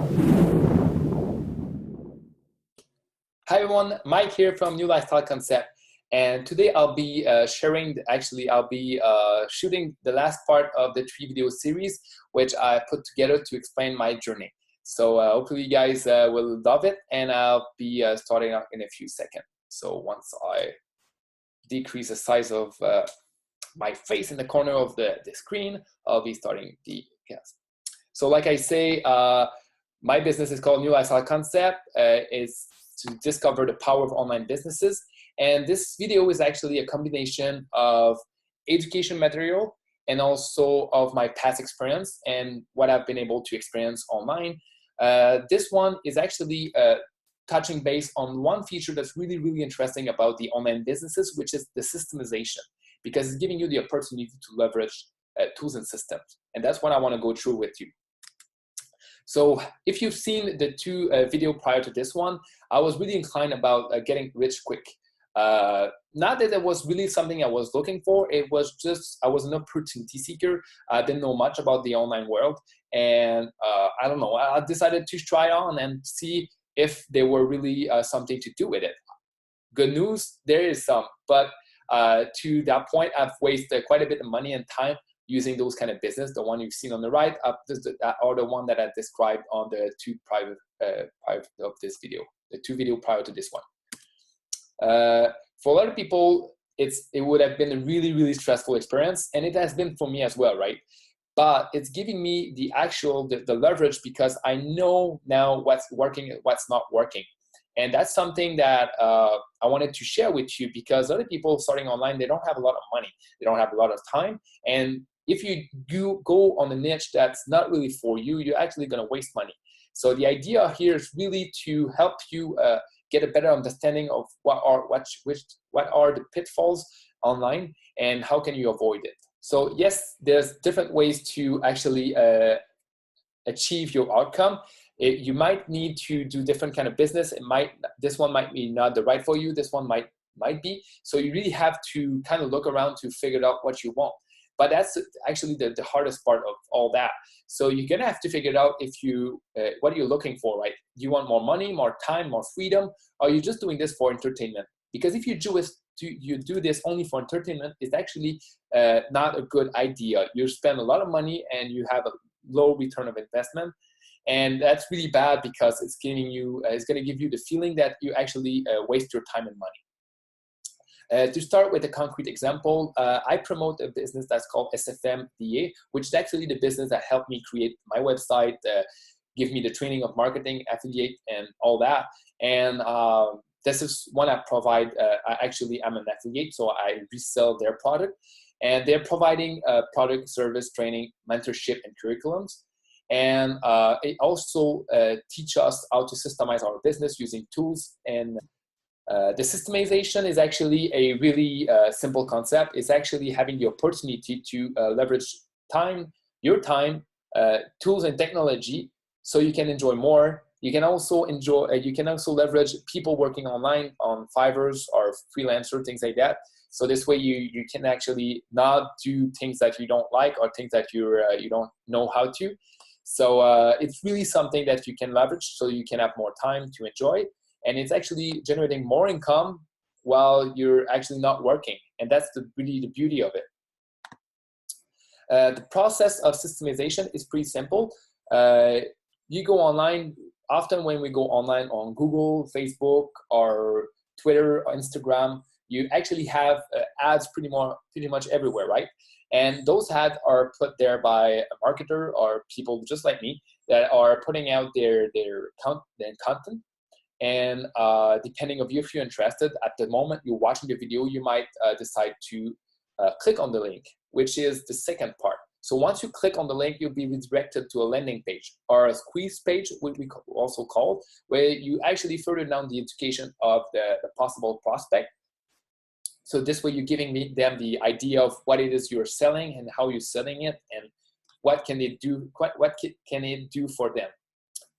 Hi everyone, Mike here from New Lifestyle Concept, and today I'll be shooting the last part of the 3-video series which I put together to explain my journey. So hopefully you guys will love it, and I'll be starting out in a few seconds. So once I decrease the size of my face in the corner of the screen, I'll be starting the cast. So like I say, my business is called New Lifestyle Concept. It's to discover the power of online businesses. And this video is actually a combination of education material and also of my past experience and what I've been able to experience online. This one is actually touching base on one feature that's really, really interesting about the online businesses, which is the systemization, because it's giving you the opportunity to leverage tools and systems. And that's what I want to go through with you. So if you've seen the two video prior to this one, I was really inclined about getting rich quick. Not that it was really something I was looking for. It was just, I was an opportunity seeker. I didn't know much about the online world. And I don't know, I decided to try on and see if there were really something to do with it. Good news, there is some. But to that point, I've wasted quite a bit of money and time using those kind of business. The one you've seen on the right, or the one that I described on the two private of this video, the 2 video prior to this one. For a lot of people, it would have been a really, really stressful experience, and it has been for me as well, right? But it's giving me the leverage, because I know now what's working and what's not working. And that's something that I wanted to share with you, because other people starting online, they don't have a lot of money. They don't have a lot of time. And if you go on a niche that's not really for you, you're actually going to waste money. So the idea here is really to help you get a better understanding of what are the pitfalls online and how can you avoid it. So yes, there's different ways to actually achieve your outcome. You might need to do different kind of business. This one might be not the right for you. This one might be. So you really have to kind of look around to figure out what you want. But that's actually the hardest part of all that. So you're gonna have to figure out if what you're looking for, right? Do you want more money, more time, more freedom, or are you just doing this for entertainment? Because if you do this only for entertainment, it's actually not a good idea. You spend a lot of money and you have a low return of investment. And that's really bad, because it's going to give you the feeling that you actually waste your time and money. To start with a concrete example, I promote a business that's called SFMDA, which is actually the business that helped me create my website, give me the training of marketing, affiliate, and all that. And this is one I provide. I'm an affiliate, so I resell their product. And they're providing product, service, training, mentorship, and curriculums. And it also teach us how to systemize our business using tools. And the systemization is actually a really simple concept. It's actually having the opportunity to leverage your time, tools and technology, so you can enjoy more. You can also leverage people working online on Fiverr or freelancer, things like that. So this way you can actually not do things that you don't like or things that you don't know how to. So it's really something that you can leverage, so you can have more time to enjoy. And it's actually generating more income while you're actually not working. And that's really the beauty of it. The process of systemization is pretty simple. You go online. Often when we go online on Google, Facebook, or Twitter, or Instagram, you actually have ads pretty much everywhere, right? And those ads are put there by a marketer or people just like me that are putting out their content. And depending on if you're interested, at the moment you're watching the video, you might decide to click on the link, which is the second part. So once you click on the link, you'll be redirected to a landing page, or a squeeze page, which we also call, where you actually further down the education of the possible prospect. So this way you're giving them the idea of what it is you're selling and how you're selling it, and what can it do for them.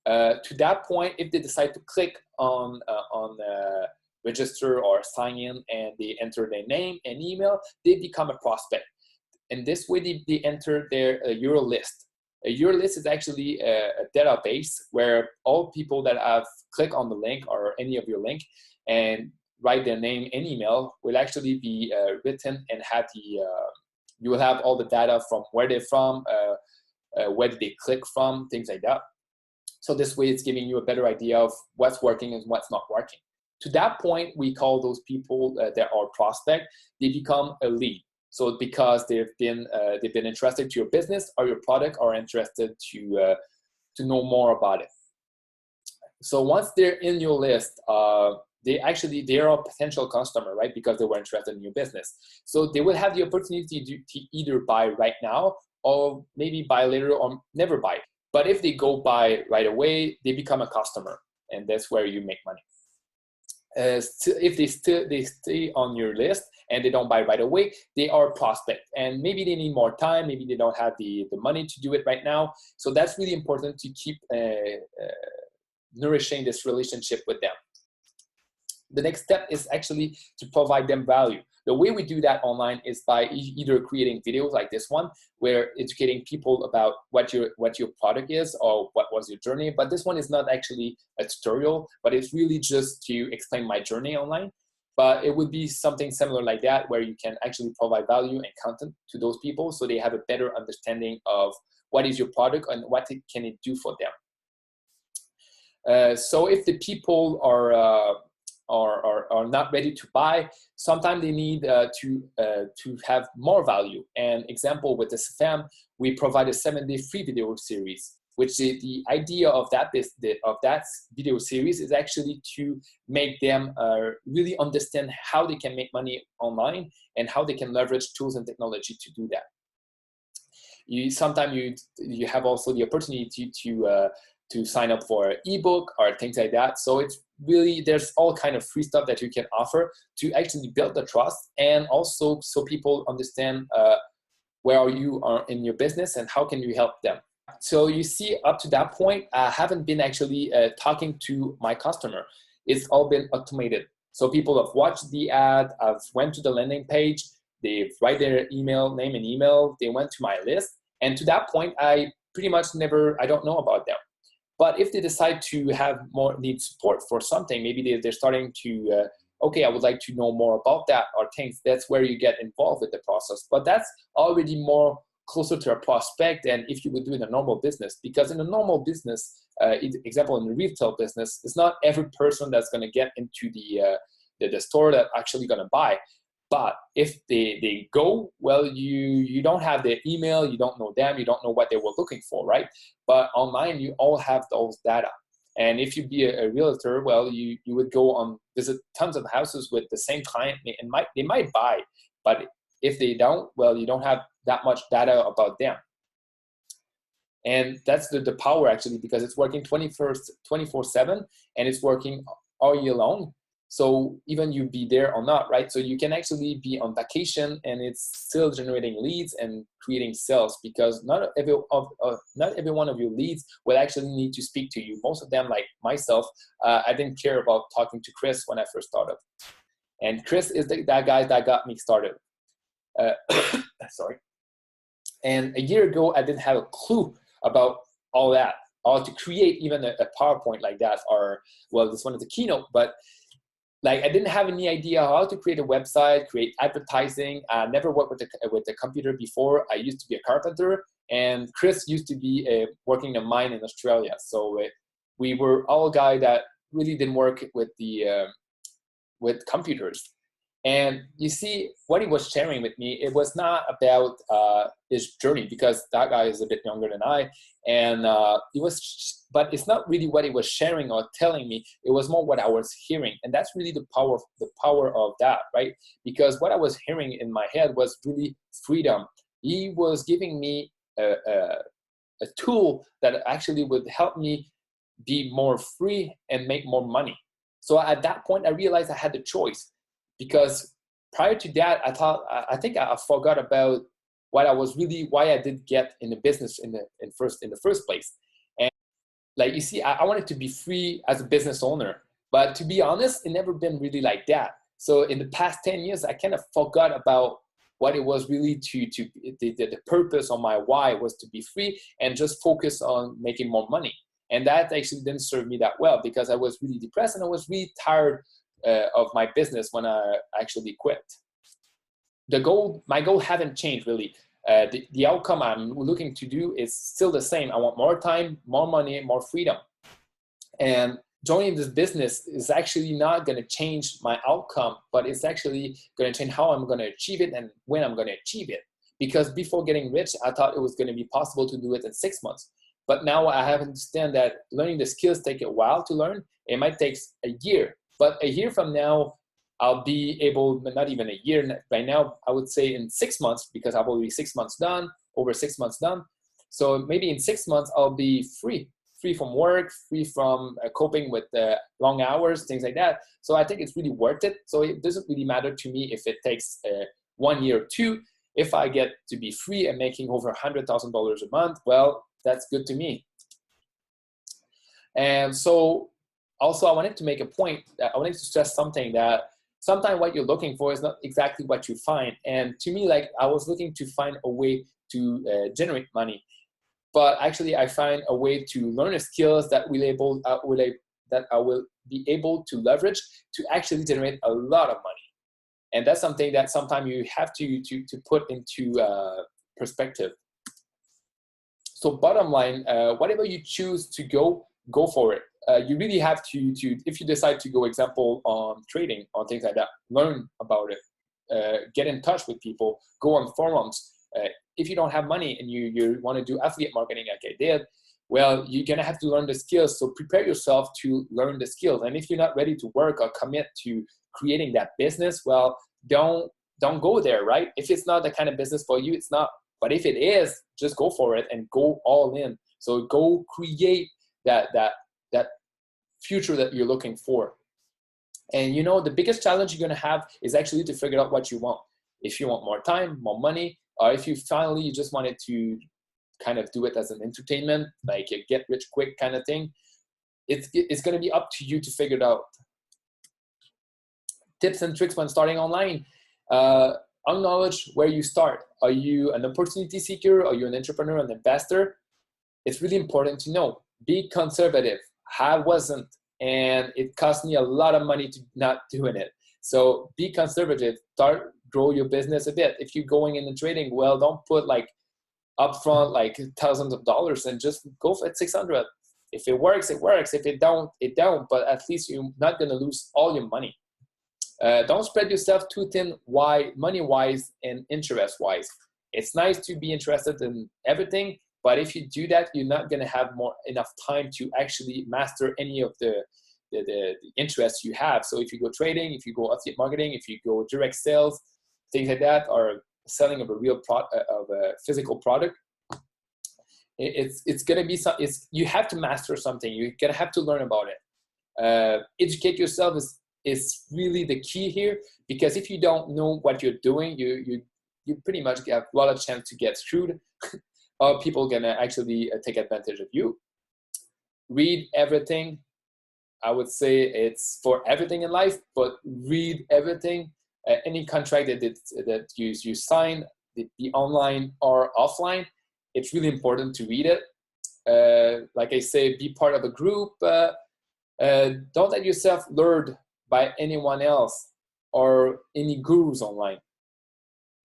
To that point, if they decide to click on register or sign in and they enter their name and email, they become a prospect. And this way they enter their Euro list. Your list is actually a database where all people that have clicked on the link or any of your link and write their name and email will actually be written and have you will have all the data from where they're from, where did they click from, things like that. So this way it's giving you a better idea of what's working and what's not working. To that point, we call those people that are prospect, they become a lead. So because they've been interested to your business or your product, or interested to know more about it. So once they're in your list, they are a potential customer, right? Because they were interested in your business. So they will have the opportunity to either buy right now, or maybe buy later, or never buy. But if they go buy right away, they become a customer, and that's where you make money. If they stay on your list and they don't buy right away, they are a prospect, and maybe they need more time, maybe they don't have the money to do it right now. So that's really important to keep nourishing this relationship with them. The next step is actually to provide them value. The way we do that online is by either creating videos like this one, where educating people about what your product is or what was your journey. But this one is not actually a tutorial, but it's really just to explain my journey online. But it would be something similar like that, where you can actually provide value and content to those people so they have a better understanding of what is your product and what can it do for them. So if the people are not ready to buy, sometimes they need to have more value. And example, with the SFM, we provide a 7-day free video series, which the idea of that video series is actually to make them really understand how they can make money online and how they can leverage tools and technology to do that. Sometimes you have also the opportunity to sign up for an ebook or things like that. So it's really, there's all kind of free stuff that you can offer to actually build the trust, and also so people understand where you are in your business and how can you help them. So you see, up to that point, I haven't been actually talking to my customer. It's all been automated. So people have watched the ad, I've went to the landing page, they write their name and email, they went to my list, and to that point, I pretty much I don't know about them. But if they decide to need support for something, maybe they're starting to, okay, I would like to know more about that or things, that's where you get involved with the process. But that's already more closer to a prospect than if you would do in a normal business. Because in a normal business, example, in the retail business, it's not every person that's going to get into the store that actually going to buy. But if they go, well, you don't have their email, you don't know them, you don't know what they were looking for, right? But online, you all have those data. And if you be a realtor, well, you would go on, visit tons of houses with the same client, and they might buy. But if they don't, well, you don't have that much data about them. And that's the power, actually, because it's working 24/7, and it's working all year long. So even you be there or not, right? So you can actually be on vacation and it's still generating leads and creating sales, because not every one of your leads will actually need to speak to you. Most of them, like myself, I didn't care about talking to Chris when I first started. And Chris is that guy that got me started. Sorry. And a year ago, I didn't have a clue about all that, or to create even a PowerPoint like that, or, well, this one is a keynote, but like, I didn't have any idea how to create a website, create advertising. I never worked with the computer before. I used to be a carpenter, and Chris used to be working in a mine in Australia. So we were all guys that really didn't work with computers. And you see, what he was sharing with me, it was not about his journey, because that guy is a bit younger than I, and but it's not really what he was sharing or telling me. It was more what I was hearing, and that's really the power of that, right? Because what I was hearing in my head was really freedom. He was giving me a tool that actually would help me be more free and make more money. So at that point, I realized I had the choice. Because prior to that, I think I forgot about why I did get in the business in the first place. And like, you see, I wanted to be free as a business owner, but to be honest, it never been really like that. So in the past 10 years, I kind of forgot about what it was really the purpose of my why was to be free and just focus on making more money. And that actually didn't serve me that well, because I was really depressed and I was really tired of my business when I actually quit. My goal haven't changed really. The outcome I'm looking to do is still the same. I want more time, more money, more freedom. And joining this business is actually not going to change my outcome, but it's actually going to change how I'm going to achieve it and when I'm going to achieve it. Because before getting rich, I thought it was going to be possible to do it in 6 months. But now I have to understand that learning the skills take a while to learn. It might take a year, but a year from now, I'll be able, not even a year, by now, I would say in 6 months, because I've already 6 months done, over 6 months done. So maybe in 6 months, I'll be free from work, free from coping with long hours, things like that. So I think it's really worth it. So it doesn't really matter to me if it takes 1 year or 2. If I get to be free and making over $100,000 a month, well, that's good to me. And so also I wanted to make a point that I wanted to stress something, that sometimes what you're looking for is not exactly what you find. And to me, like, I was looking to find a way to generate money. But actually, I find a way to learn the skills that I will be able to leverage to actually generate a lot of money. And that's something that sometimes you have to put into perspective. So bottom line, whatever you choose to go for it. You really have to, if you decide to go, example, on trading, on things like that, learn about it, get in touch with people, go on forums. If you don't have money and you want to do affiliate marketing like I did, well, you're going to have to learn the skills. So prepare yourself to learn the skills. And if you're not ready to work or commit to creating that business, well, don't go there, right? If it's not the kind of business for you, it's not. But if it is, just go for it and go all in. So go create that future that you're looking for. And the biggest challenge you're going to have is actually to figure out what you want. If you want more time, more money, or if you just wanted to kind of do it as an entertainment, like a get rich quick kind of thing, it's going to be up to you to figure it out. Tips and tricks when starting online. Acknowledge where you start. Are you an opportunity seeker? Are you an entrepreneur, an investor? It's really important to know. Be conservative. I wasn't, and it cost me a lot of money to not doing it. So be conservative. Grow your business a bit. If you're going into trading, well, don't put like upfront like thousands of dollars, and just go for 600. If it works, it works. If it don't, it don't. But at least you're not gonna lose all your money. Don't spread yourself too thin, money-wise and interest-wise. It's nice to be interested in everything, but if you do that, you're not gonna have enough time to actually master any of the interests you have. So if you go trading, if you go affiliate marketing, if you go direct sales, things like that, or selling of a physical product, it's gonna be you have to master something. You're gonna have to learn about it. Educate yourself is really the key here, because if you don't know what you're doing, you pretty much have a lot of chance to get screwed, or people gonna actually take advantage of you. Read everything. I would say it's for everything in life, but read everything. Any contract that you sign, the online or offline, it's really important to read it. Like I say, be part of a group. Don't let yourself lured by anyone else or any gurus online.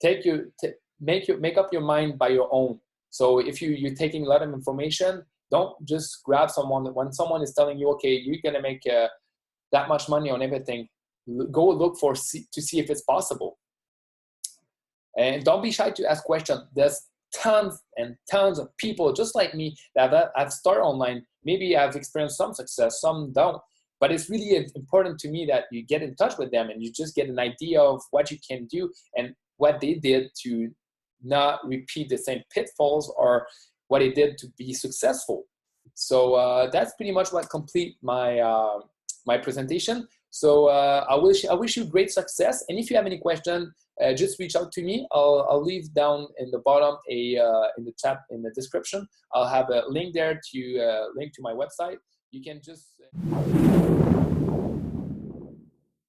Make up your mind by your own. So if you're taking a lot of information, don't just grab someone. When someone is telling you, okay, you're gonna make that much money on everything, go look to see if it's possible. And don't be shy to ask questions. There's tons and tons of people just like me that have started online. Maybe I've experienced some success, some don't. But it's really important to me that you get in touch with them and you just get an idea of what you can do and what they did to not repeat the same pitfalls, or what they did to be successful. So that's pretty much what complete my my presentation. So I wish you great success. And if you have any question, just reach out to me. I'll leave down in the bottom in the chat, in the description. I'll have a link there to link to my website. You can just